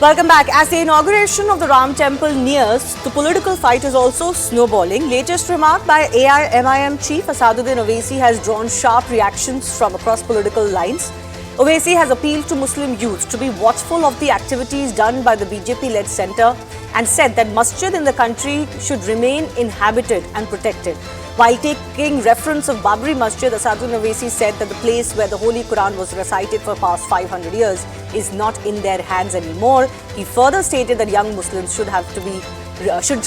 Welcome back. As the inauguration of the Ram Temple nears, the political fight is also snowballing. Latest remark by AIMIM chief Asaduddin Owaisi has drawn sharp reactions from across political lines. Oaisi has appealed to Muslim youth to be watchful of the activities done by the BJP-led Centre and said that masjid in the country should remain inhabited and protected. While taking reference of Babri Masjid, Asaduddin Owaisi said that the place where the Holy Quran was recited for past 500 years is not in their hands anymore. He further stated that young Muslims should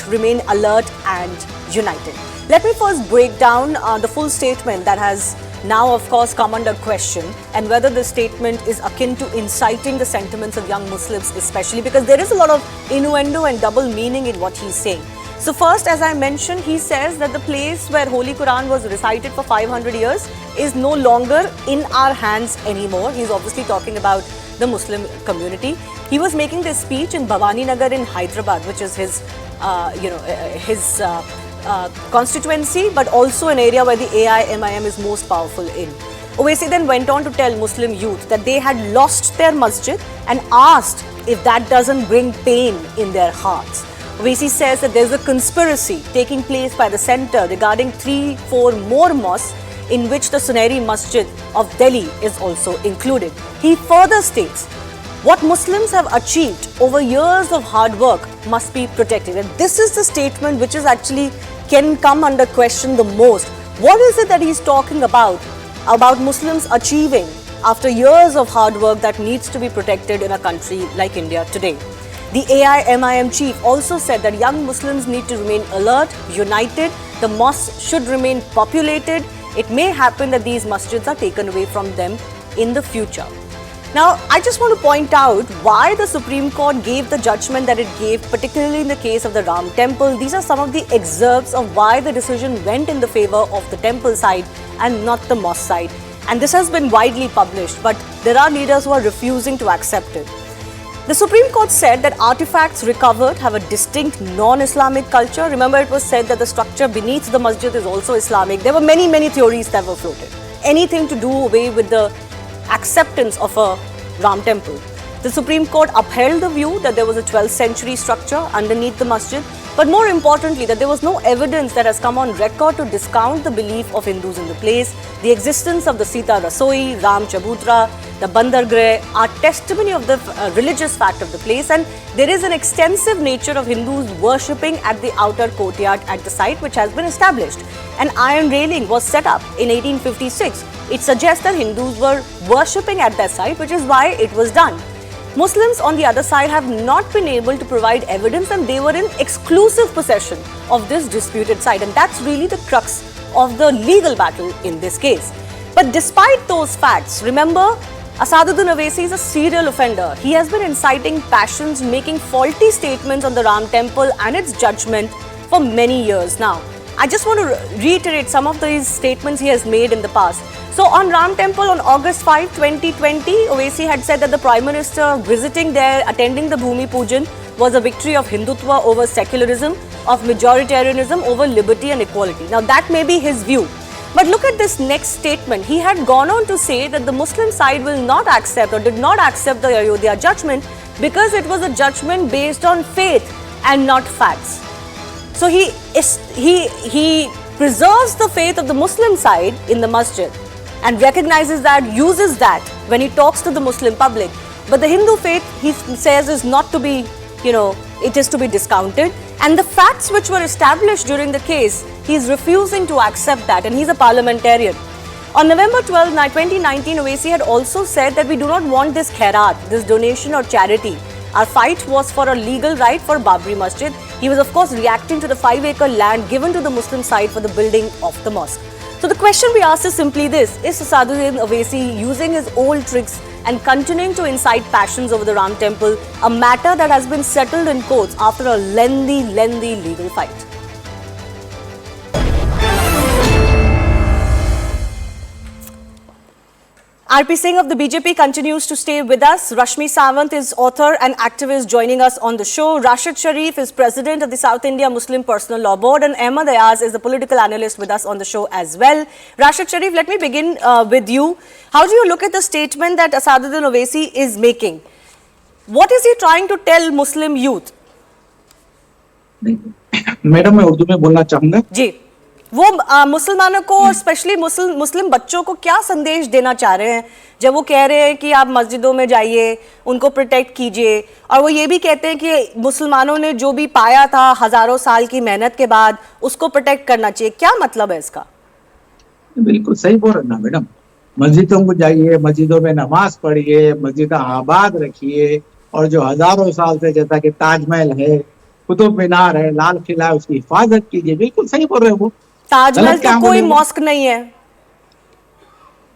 remain alert and united. Let me first break down the full statement that has now, of course, come under question, and whether this statement is akin to inciting the sentiments of young Muslims, especially because there is a lot of innuendo and double meaning in what he's saying. So first, as I mentioned, he says that the place where Holy Quran was recited for 500 years is no longer in our hands anymore. He's obviously talking about the Muslim community. He was making this speech in Bhavani Nagar in Hyderabad, which is his, constituency, but also an area where the AIMIM is most powerful in. Owaisi then went on to tell Muslim youth that they had lost their masjid and asked if that doesn't bring pain in their hearts. Owaisi says that there's a conspiracy taking place by the centre regarding 3-4 more mosques in which the Suneri Masjid of Delhi is also included. He further states, what Muslims have achieved over years of hard work must be protected. And this is the statement which is actually can come under question the most. What is it that he's talking about Muslims achieving after years of hard work that needs to be protected in a country like India today? The AIMIM chief also said that young Muslims need to remain alert, united, the mosques should remain populated. It may happen that these masjids are taken away from them in the future. Now, I just want to point out why the Supreme Court gave the judgment that it gave, particularly in the case of the Ram Temple. These are some of the excerpts of why the decision went in the favor of the temple side and not the mosque side. And this has been widely published, but there are leaders who are refusing to accept it. The Supreme Court said that artifacts recovered have a distinct non-Islamic culture. Remember, it was said that the structure beneath the masjid is also Islamic. There were many theories that were floated. Anything to do away with the acceptance of a Ram Temple. The Supreme Court upheld the view that there was a 12th century structure underneath the masjid, but more importantly that there was no evidence that has come on record to discount the belief of Hindus in the place. The existence of the Sita Rasoi, Ram Chabutra, the Bandargre are testimony of the religious fact of the place, and there is an extensive nature of Hindus worshipping at the outer courtyard at the site which has been established. An iron railing was set up in 1856. It suggests that Hindus were worshipping at that site, which is why it was done. Muslims on the other side have not been able to provide evidence, and they were in exclusive possession of this disputed site, and that's really the crux of the legal battle in this case. But despite those facts, remember, Asaduddin Owaisi is a serial offender. He has been inciting passions, making faulty statements on the Ram Temple and its judgment for many years now. I just want to reiterate some of these statements he has made in the past. So on Ram Temple on August 5, 2020, Owaisi had said that the Prime Minister visiting there, attending the Bhumi Pujan, was a victory of Hindutva over secularism, of majoritarianism over liberty and equality. Now that may be his view. But look at this next statement. He had gone on to say that the Muslim side will not accept or did not accept the Ayodhya judgment because it was a judgment based on faith and not facts. So he preserves the faith of the Muslim side in the masjid and recognizes that, uses that when he talks to the Muslim public. But the Hindu faith, he says, is not to be, it is to be discounted. And the facts which were established during the case, he is refusing to accept that, and he's a parliamentarian. On November 12, 2019, Owaisi had also said that we do not want this khairat, this donation or charity. Our fight was for a legal right for Babri Masjid. He was, of course, reacting to the 5-acre land given to the Muslim side for the building of the mosque. So the question we ask is simply this: is Asaduddin Owaisi using his old tricks and continuing to incite passions over the Ram Temple, a matter that has been settled in courts after a lengthy legal fight? RP Singh of the BJP continues to stay with us. Rashmi Sawant is author and activist joining us on the show. Rashid Sharif is president of the South India Muslim Personal Law Board, and Ahmed Ayaz is the political analyst with us on the show as well. Rashid Sharif, let me begin with you. How do you look at the statement that Asaduddin Owaisi is making? What is he trying to tell Muslim youth? Madam मैं उर्दू में बोलना चाहूंगा जी, वो मुसलमानों को, specially मुस्लिम बच्चों को क्या संदेश देना चाह रहे हैं जब वो कह रहे हैं कि आप मस्जिदों में जाइए, उनको प्रोटेक्ट कीजिए, और वो ये भी कहते हैं कि मुसलमानों ने जो भी पाया था हजारों साल की मेहनत के बाद उसको प्रोटेक्ट करना चाहिए? क्या मतलब है इसका? बिल्कुल सही बोल रहे ना मैडम, मस्जिदों को जाइए, मस्जिदों में नमाज पढ़िए, मस्जिद आबाद रखिए, और जो हजारों साल से, जैसा कि ताजमहल है, कुतुब मीनार है, लाल किला है, उसकी हिफाजत कीजिए। बिल्कुल सही बोल रहे हो। वो ताजमहल तो कोई मॉस्क नहीं है,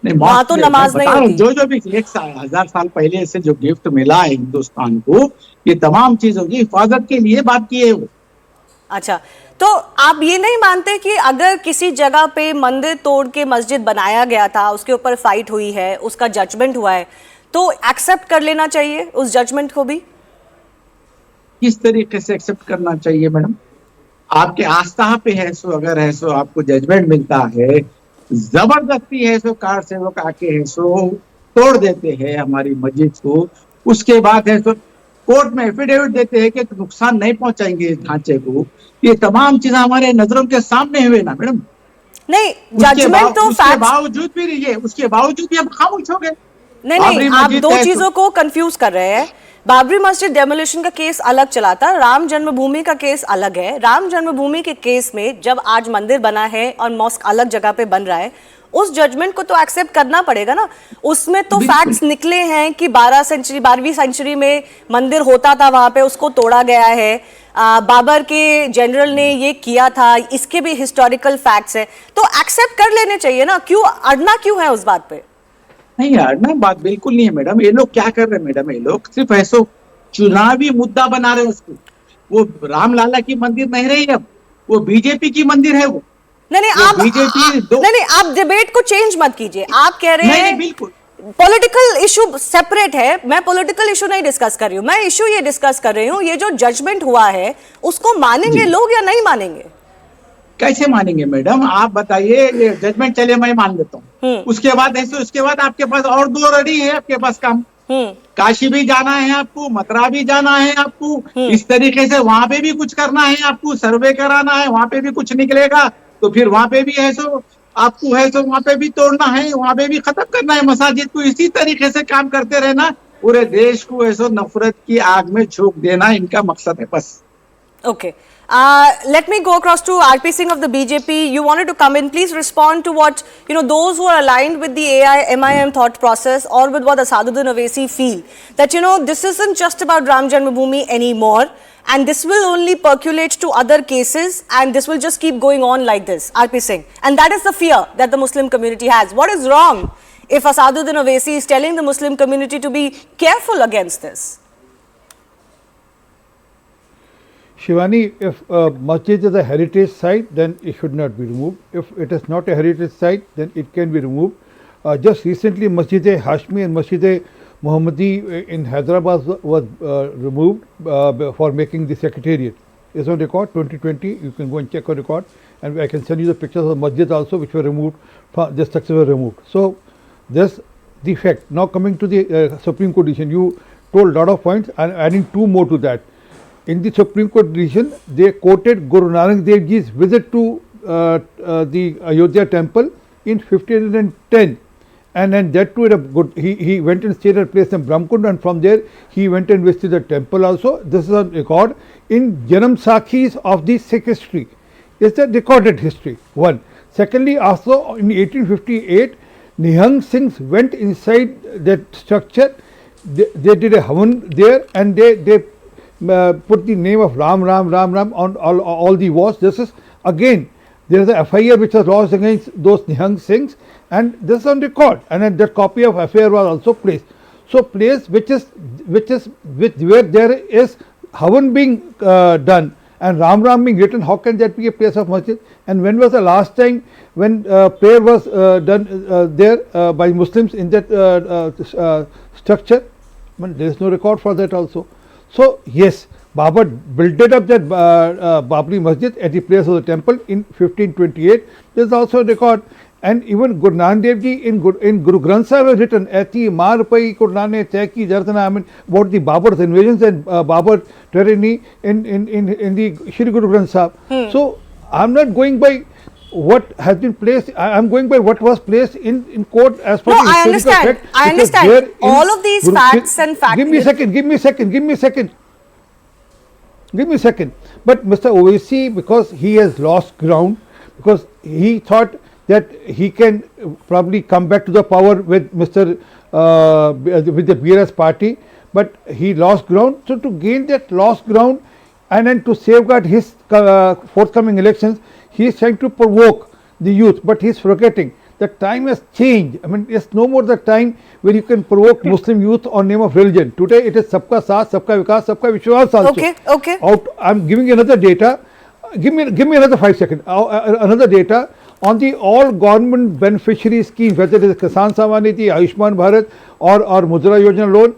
नहीं, वहां तो नमाज नहीं होती। जो भी 1000 साल पहले से जो गिफ्ट मिला है हिंदुस्तान को, ये तमाम चीजों की हिफाजत के लिए बात की है वो। अच्छा, तो आप ये नहीं मानते कि अगर किसी जगह पे मंदिर तोड़ के मस्जिद बनाया गया था, उसके ऊपर फाइट हुई है, उसका जजमेंट हुआ है, तो एक्सेप्ट कर लेना चाहिए उस जजमेंट को भी? किस तरीके से एक्सेप्ट करना चाहिए मैडम? आपके आस्था पे है सो, अगर है सो आपको जजमेंट मिलता है, जबरदस्ती है सो कार सेवक आके है सो तोड़ देते हैं हमारी मस्जिद को, उसके बाद है सो कोर्ट में एफिडेविट देते हैं कि नुकसान नहीं पहुंचाएंगे इस ढांचे को। ये तमाम चीजें हमारे नजरों के सामने हुए ना मैडम। नहीं, जजमेंट तो उसके बावजूद भी रहिए, उसके बावजूद भी हम खामोश हो गए। नहीं, आप दो चीजों को कंफ्यूज कर रहे हैं। बाबरी मस्जिद डेमोलिशन का केस अलग चला था, राम जन्मभूमि का केस अलग है। राम जन्मभूमि के केस में जब आज मंदिर बना है और मॉस्क अलग जगह पे बन रहा है, उस जजमेंट को तो एक्सेप्ट करना पड़ेगा ना। उसमें तो फैक्ट्स निकले हैं कि 12वीं सेंचुरी में मंदिर होता था वहां पे, उसको तोड़ा गया है, बाबर के जनरल ने ये किया था, इसके भी हिस्टोरिकल फैक्ट्स है, तो एक्सेप्ट कर लेने चाहिए ना। क्यों अड़ना क्यों है उस बात पे? नहीं अड़ना बात बिल्कुल नहीं है मैडम। ये लोग क्या कर रहे हैं मैडम, ये लोग सिर्फ ऐसा चुनावी मुद्दा बना रहे हैं उसको। वो रामलाला की मंदिर नहीं रही अब, वो बीजेपी की मंदिर है वो। नहीं, आप डिबेट को चेंज मत कीजिए। आप कह रहे हैं बिल्कुल पॉलिटिकल इशू सेपरेट है, मैं पॉलिटिकल इशू नहीं डिस्कस कर रही हूँ, मैं इशू ये डिस्कस कर रही हूँ, ये जो जजमेंट हुआ है उसको मानेंगे लोग या नहीं मानेंगे? कैसे मानेंगे मैडम, आप बताइए। ये जजमेंट चले मैं मान लेता हूँ, उसके बाद ऐसे, उसके बाद आपके पास और 2 रेडी है आपके पास काम। काशी भी जाना है आपको, मथुरा भी जाना है आपको, इस तरीके से वहां पे भी कुछ करना है आपको, सर्वे कराना है, वहां पे भी कुछ निकलेगा तो फिर वहां पे भी है सो आपको है सो वहां पे भी तोड़ना है, वहां पे भी खत्म करना है मसाजिद को। इसी तरीके से काम करते रहना, पूरे देश को ऐसो नफरत की आग में झोंक देना इनका मकसद है बस। Okay. Let me go across to RP Singh of the BJP. You wanted to come in. Please respond to what, those who are aligned with the AIMIM thought process or with what Asaduddin Owaisi feel. That, this isn't just about Ram Janmabhoomi anymore, and this will only percolate to other cases, and this will just keep going on like this. RP Singh. And that is the fear that the Muslim community has. What is wrong if Asaduddin Owaisi is telling the Muslim community to be careful against this? Shivani, if a masjid is a heritage site, then it should not be removed. If it is not a heritage site, then it can be removed. Just recently, Masjid-e-Hashmi and Masjid-e-Muhammadi in Hyderabad was removed for making the secretariat. It's on record, 2020. You can go and check on record, and I can send you the pictures of the masjid also, which were removed. The structures were removed. So there's the fact. Now coming to the Supreme Court decision, you told a lot of points, and adding 2 more to that. In the Supreme Court decision, they quoted Guru Nanak Dev Ji's visit to the Ayodhya temple in 1510, and then that too, he went and stayed at a place in Brahmkund, and from there he went and visited the temple also. This is on record in Janam Sakhis of the Sikh history. It's a recorded history. One. Secondly, also in 1858, Nihang Singhs went inside that structure. They did a havan there, and they put the name of Ram on all the walls. This is again, there is a FIR which was lodged against those Nihang Singhs, and this is on record, and then that copy of FIR was also placed. So place where there is havan being done and Ram being written, how can that be a place of masjid? And when was the last time when prayer was done there by Muslims in that structure? There is no record for that also. So yes, Babur built up that Babri Masjid at the place of the temple in 1528. There is also a record, And even Guru Nanak Dev Ji in Guru Granth Sahib has written, "Eti maar pai Kurnane Teki Jardana." I mean, about the Babar's invasions and Babar tyranny in the Shri Guru Granth Sahib. So I'm not going by what has been placed. I'm going by what was placed in court as per No, the I historical understand. fact. I which was understand. there in All of these Guru- facts and facts. Give me a second. Give me a second. Give me a second. Give me a second. But Mr. Oaisi, because he has lost ground, because he thought that he can probably come back to the power with with the BRS party, but he lost ground. So to gain that lost ground and then to safeguard his forthcoming elections, he is trying to provoke the youth, but he is forgetting the time has changed. I mean, it's no more the time where you can provoke Muslim youth on name of religion. Today it is Sabka Saath, Sabka Vikas, Sabka Vishwas also. Okay, okay. I'm giving you another data. Give me another 5 seconds. Another data on the all government beneficiary schemes, whether it is Kisan Samman Nidhi, Ayushman Bharat or Mudra Yojana loan,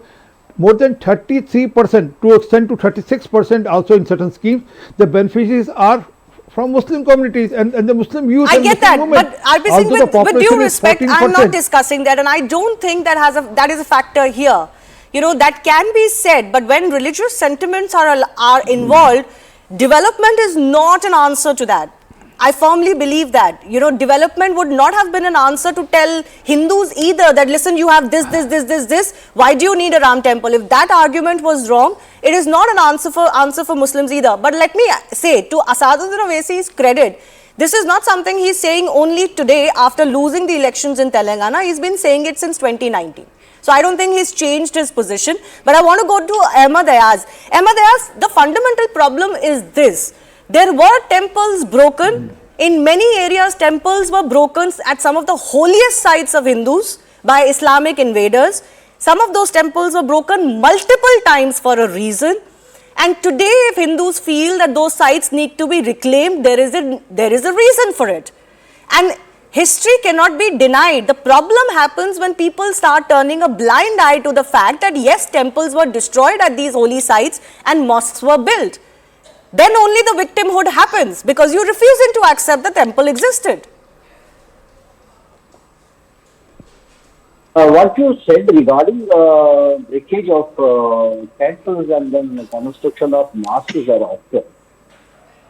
more than 33%, to extend to 36% also in certain schemes, the beneficiaries are from Muslim communities and the Muslim youth. I and get Muslim that, women. but RP Singh, Also the with due population is respect, I am 14%. not discussing that, and I don't think that is a factor here. You know, that can be said, but when religious sentiments are involved, development is not an answer to that. I firmly believe that. You know, development would not have been an answer to tell Hindus either that, listen, you have this. Why do you need a Ram temple? If that argument was wrong, it is not an answer for Muslims either. But let me say, to Asaduddin Owaisi's credit, this is not something he's saying only today after losing the elections in Telangana. He's been saying it since 2019. So I don't think he's changed his position. But I want to go to Ahmad Ayaz. Ahmad Ayaz, the fundamental problem is this. There were temples broken. In many areas, temples were broken at some of the holiest sites of Hindus by Islamic invaders. Some of those temples were broken multiple times for a reason. And today, if Hindus feel that those sites need to be reclaimed, there is a reason for it. And history cannot be denied. The problem happens when people start turning a blind eye to the fact that yes, temples were destroyed at these holy sites and mosques were built. Then only the victimhood happens because you're refusing to accept the temple existed. What you said regarding breakage of temples and then the construction of mosques are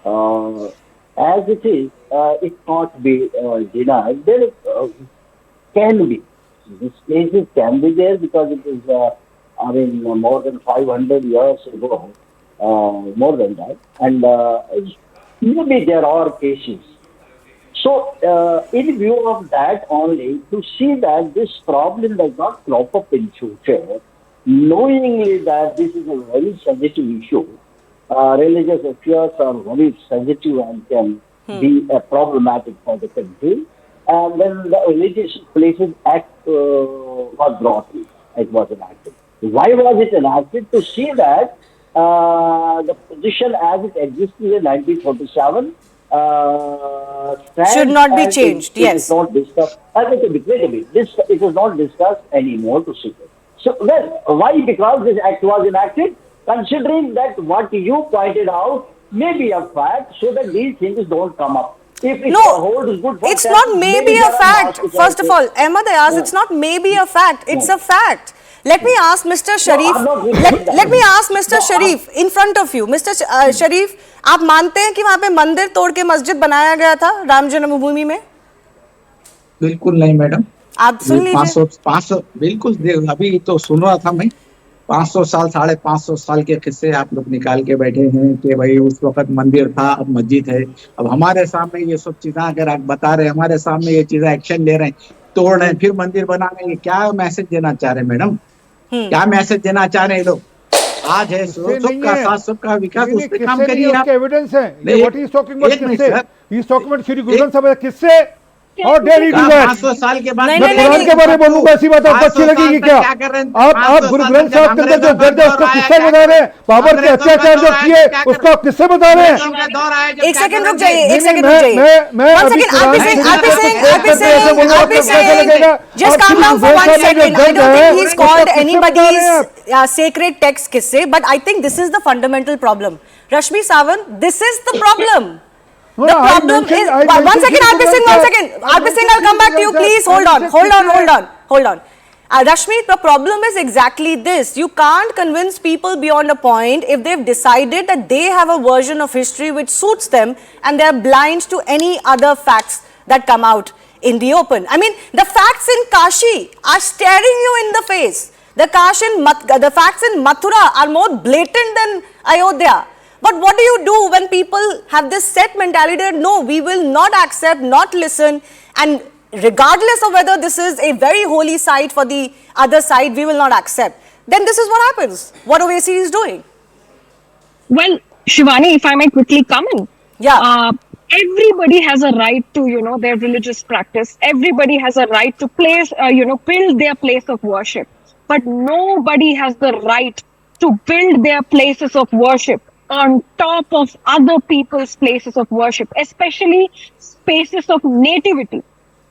also. As it is, it can't be denied. There can be. These places can be there because it is, more than 500 years ago. More than that, and maybe there are cases. So, in view of that only, to see that this problem does not crop up in future, knowingly that this is a very sensitive issue, religious affairs are very sensitive and can be problematic for the country, and then the Religious Places Act was brought in, it was enacted. Why was it enacted? To see that the position as it existed in 1947 should not be changed. It Yes. is not discussed. Wait a bit. It is not discussed anymore to see it. So, well, why? Because this act was enacted, considering that what you pointed out may be a fact, so that these things don't come up. If it holds good for it's not maybe a fact. First of all, Ahmad Ayaz, it's not maybe a fact. It's a fact. Let me ask Mr. Sharif. Let me ask Mr. Sharif in front of you. Mr. Sharif, आप मानते हैं कि वहाँ पे मंदिर तोड़ के मस्जिद बनाया गया था राम जन्मभूमि में? बिल्कुल नहीं मैडम। आप सुन लीजिए। 500 बिल्कुल, अभी तो सुन रहा था मैं। 500 साल 550 साल के किस्से आप लोग निकाल के बैठे हैं कि भाई उस वक्त मंदिर था, अब मस्जिद है। अब हमारे सामने ये सब चीजें अगर आप बता रहे हैं, हमारे सामने ये चीजें एक्शन ले रहे हैं, तोड़ रहे हैं, फिर मंदिर बना रहे हैं, क्या मैसेज देना चाह रहे हैं मैडम? क्या मैसेज देना चाह रहे हैं लोग? आज है सबका साथ सबका विकास, उस पे काम करिए आप। एविडेंस है। What he is talking about किससे? He is talking about Shri Guru Granth Sahib किससे? How dare you do that? 500 साल के बाद मैं कुरान के बारे में बोलूंगा, ऐसी बात आपको अच्छी लगेगी क्या? आप गुरु ग्रंथ साहिब के अंदर जो दर्ज है उसको किससे बता रहे हैं? बाबर के अत्याचार जो किए उसको किससे बता रहे हैं? एक सेकंड रुक जाइए, एक सेकंड रुक जाइए। मैं अभी just calm down for 1 second. I don't think he's called anybody's sacred text kisse, but I think this is the fundamental problem. Rashmi Sawant, this is the problem. No, The no, problem is, one second, RP Singh, one second. RP Singh, I'll come back to you, please. Hold on. Rashmi, the problem is exactly this. You can't convince people beyond a point if they've decided that they have a version of history which suits them and they're blind to any other facts that come out in the open. I mean, the facts in Kashi are staring you in the face. The facts in Mathura are more blatant than Ayodhya. But what do you do when people have this set mentality that no, we will not accept, not listen, and regardless of whether this is a very holy site for the other side, we will not accept. Then this is what happens, what Oaisi is doing. Well, Shivani, if I may quickly come in. Yeah. Everybody has a right to, their religious practice. Everybody has a right to build their place of worship. But nobody has the right to build their places of worship on top of other people's places of worship, especially spaces of nativity.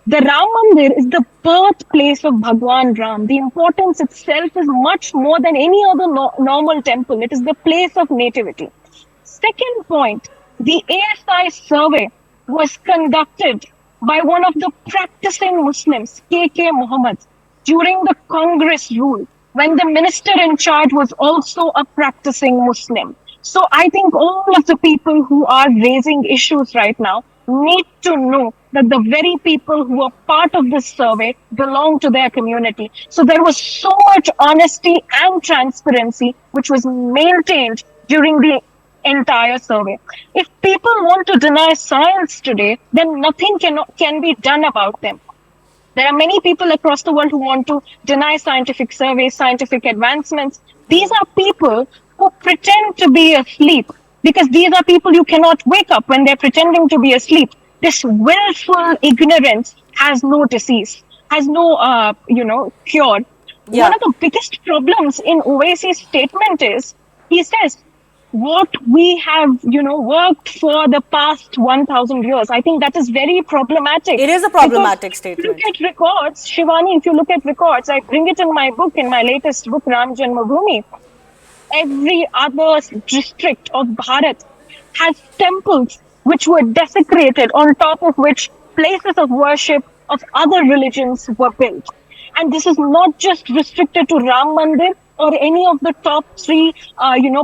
The Ram Mandir is the birthplace of Bhagwan Ram. The importance itself is much more than any other normal temple. It is the place of nativity. Second point, the ASI survey was conducted by one of the practicing Muslims, KK Muhammad, during the Congress rule, when the minister in charge was also a practicing Muslim. So I think all of the people who are raising issues right now need to know that the very people who are part of this survey belong to their community. So there was so much honesty and transparency which was maintained during the entire survey. If people want to deny science today, then nothing can be done about them. There are many people across the world who want to deny scientific surveys, scientific advancements. These are people who pretend to be asleep, because these are people you cannot wake up when they're pretending to be asleep. This willful ignorance has no disease, has no, cure. Yeah. One of the biggest problems in Owaisi's statement is, he says, what we have, worked for the past 1,000 years. I think that is very problematic. It is a problematic statement. If you look at records, Shivani, if you look at records, I bring it in my book, in my latest book, Ram Janmabhoomi. Every other district of Bharat has temples which were desecrated, on top of which places of worship of other religions were built. And this is not just restricted to Ram Mandir or any of the top three,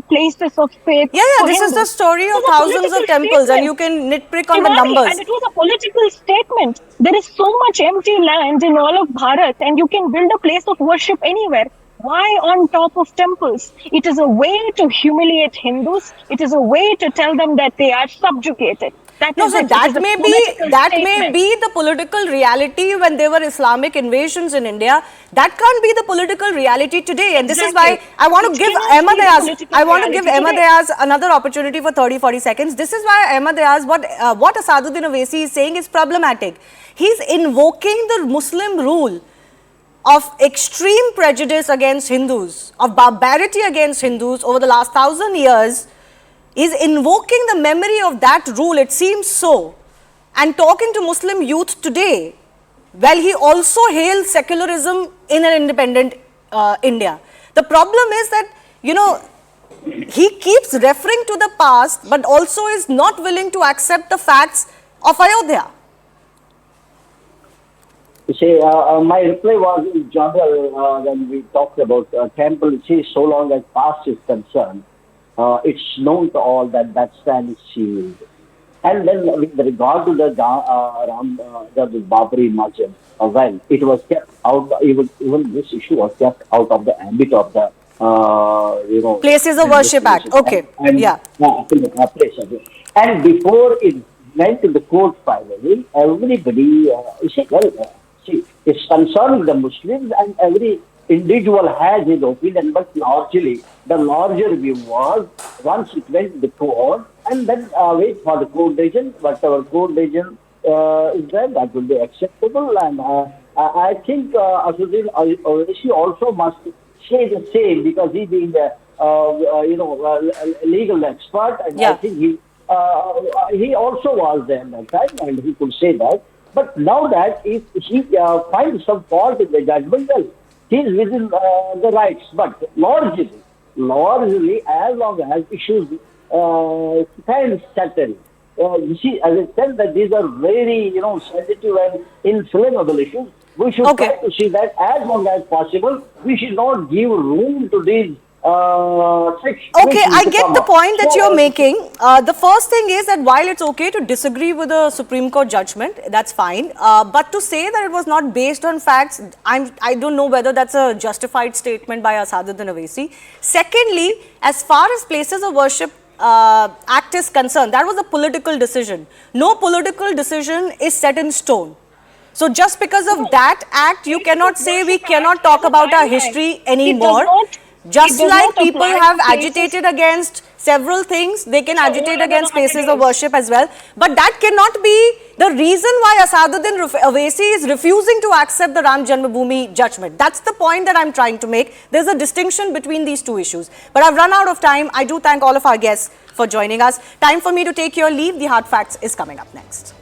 places of faith. Yeah, this is the story of thousands of temples, and you can nitpick on the numbers. And it was a political statement. There is so much empty land in all of Bharat, and you can build a place of worship anywhere. Why on top of temples? It is a way to humiliate Hindus. It is a way to tell them that they are subjugated. That may be the political reality when there were Islamic invasions in India. That can't be the political reality today. And this is why I want to give Ahmed Ayaz another opportunity for 30-40 seconds. This is why Ahmed Ayaz, what Asaduddin Owaisi is saying is problematic. He's invoking the Muslim rule of extreme prejudice against Hindus, of barbarity against Hindus over the last 1,000 years, is invoking the memory of that rule, it seems so, and talking to Muslim youth today, while he also hails secularism in an independent India. The problem is that, he keeps referring to the past, but also is not willing to accept the facts of Ayodhya. You see, my reply was in general when we talked about temple. You see, so long as past is concerned, it's known to all that stands sealed. And then with regard to the Babri Masjid, well, it was kept out, even this issue was kept out of the ambit of the, Places of Worship Act. Okay, yeah. And before it went to the court finally, everybody, it's concerning the Muslims, and every individual has his opinion, but largely, the larger view was, once it went to the court, and then wait for the court decision, whatever court decision is there, that will be acceptable. And I think Asaduddin Owaisi also must say the same, because he being the legal expert, and I think he also was there at that time, and he could say that. But now that if he finds some fault in the judgment, well, he is within the rights. But largely, as long as issues stand settled, you see, as I said, that these are very, sensitive and inflammable issues. We should Okay. try to see that as long as possible. We should not give room to these tricks. Okay, I get the point that you're making. The first thing is that while it's okay to disagree with a Supreme Court judgment, that's fine. But to say that it was not based on facts, I don't know whether that's a justified statement by Asaduddin Owaisi. Secondly, as far as places of worship act is concerned, that was a political decision. No political decision is set in stone. So just because of that act, you cannot say we cannot talk about our history anymore. Just like people have agitated against several things, they can agitate against places of worship as well. But that cannot be the reason why Asaduddin Owaisi is refusing to accept the Ram Janmabhoomi judgment. That's the point that I'm trying to make. There's a distinction between these two issues. But I've run out of time. I do thank all of our guests for joining us. Time for me to take your leave. The Hard Facts is coming up next.